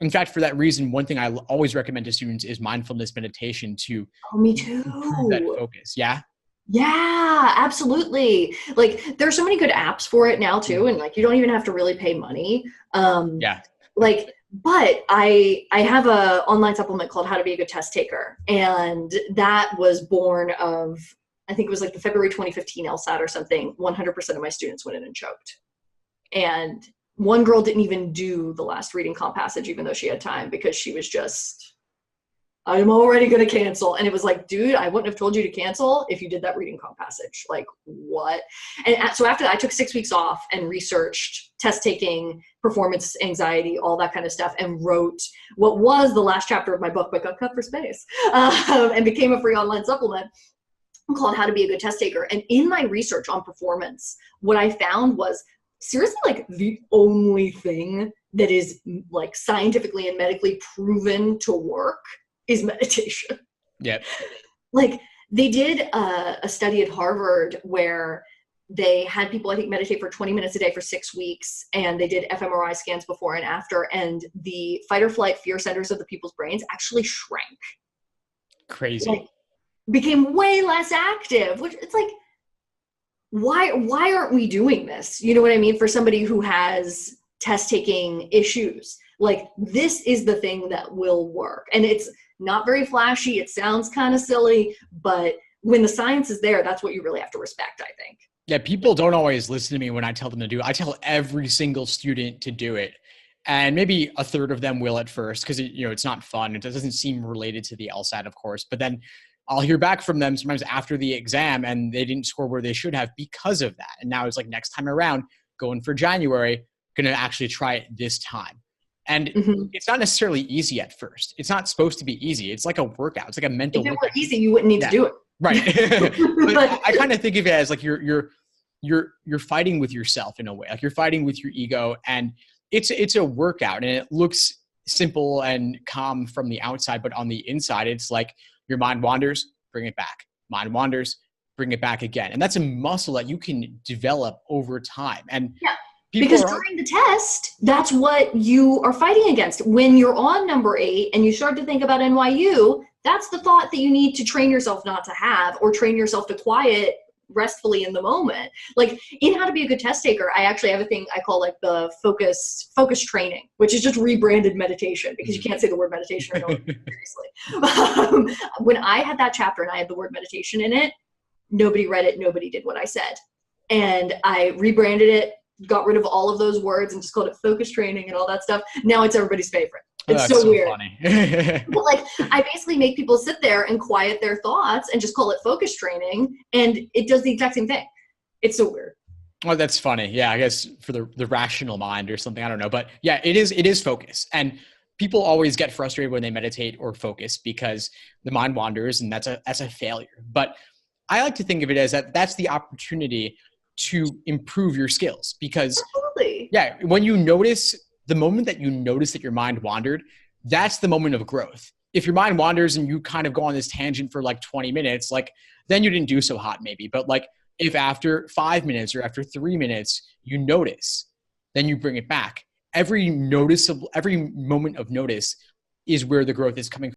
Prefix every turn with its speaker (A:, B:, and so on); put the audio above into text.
A: In fact, for that reason, one thing I always recommend to students is mindfulness meditation to
B: Oh, me
A: improve that
B: too.
A: focus. Yeah.
B: Yeah, absolutely. Like there's so many good apps for it now too,
A: Mm.
B: and like you don't even have to really pay money.
A: Yeah.
B: Like, but I have a online supplement called How to Be a Good Test Taker, and that was born of, I think it was like the February 2015 LSAT or something. 100% of my students went in and choked, and one girl didn't even do the last reading comp passage even though she had time because she was just, I'm already going to cancel. And it was like, dude, I wouldn't have told you to cancel if you did that reading comp passage. Like, what? And so after that, I took 6 weeks off and researched test taking, performance anxiety, all that kind of stuff, and wrote what was the last chapter of my book, but got cut for space, and became a free online supplement called How to Be a Good Test Taker. And in my research on performance, what I found was seriously like the only thing that is like scientifically and medically proven to work is meditation.
A: Yep.
B: Like they did a study at Harvard where they had people, I think, meditate for 20 minutes a day for 6 weeks, and they did fMRI scans before and after, and the fight or flight fear centers of the people's brains actually shrank. Like
A: Crazy.
B: became way less active, which it's like, why aren't we doing this? You know what I mean? For somebody who has test taking issues, like this is the thing that will work. And it's not very flashy. It sounds kind of silly, but when the science is there, that's what you really have to respect, I think.
A: Yeah. People don't always listen to me when I tell them to do it. I tell every single student to do it. And maybe a third of them will at first because it's not fun. It doesn't seem related to the LSAT, of course. But then I'll hear back from them sometimes after the exam and they didn't score where they should have because of that. And now it's like next time around, going for January, going to actually try it this time. And
B: Mm-hmm.
A: it's not necessarily easy at first. It's not supposed to be easy. It's like a workout. It's like a mental
B: If it were
A: workout.
B: easy, you wouldn't need to
A: Yeah,
B: do it.
A: right. But
B: But
A: I kind of think of it as like you're fighting with yourself in a way. Like you're fighting with your ego, and it's a workout, and it looks simple and calm from the outside, but on the inside, it's like your mind wanders, bring it back. Mind wanders, bring it back again, and that's a muscle that you can develop over time. And
B: yeah,
A: people
B: because
A: are
B: during the test, that's what you are fighting against. When you're on number 8 and you start to think about NYU, that's the thought that you need to train yourself not to have, or train yourself to quiet restfully in the moment. Like in How to Be a Good Test Taker, I actually have a thing I call like the focus training, which is just rebranded meditation because you can't say the word meditation or no one seriously. When I had that chapter and I had the word meditation in it, nobody read it, nobody did what I said. And I rebranded it, got rid of all of those words and just called it focus training and all that stuff. Now it's everybody's favorite.
A: oh,
B: It's
A: that's
B: so
A: so
B: weird.
A: funny.
B: But like I basically make people sit there and quiet their thoughts and just call it focus training, and it does the exact same thing. It's so weird.
A: Oh, that's funny. Yeah, I guess for the rational mind or something. I don't know. But yeah, it is focus. And people always get frustrated when they meditate or focus because the mind wanders, and that's a failure. But I like to think of it as that's the opportunity to improve your skills because
B: Absolutely.
A: yeah, when you notice the moment that you notice that your mind wandered, that's the moment of growth. If your mind wanders and you kind of go on this tangent for like 20 minutes, like then you didn't do so hot maybe. But like if after 5 minutes or after 3 minutes, you notice, then you bring it back. Every moment of notice is where the growth is coming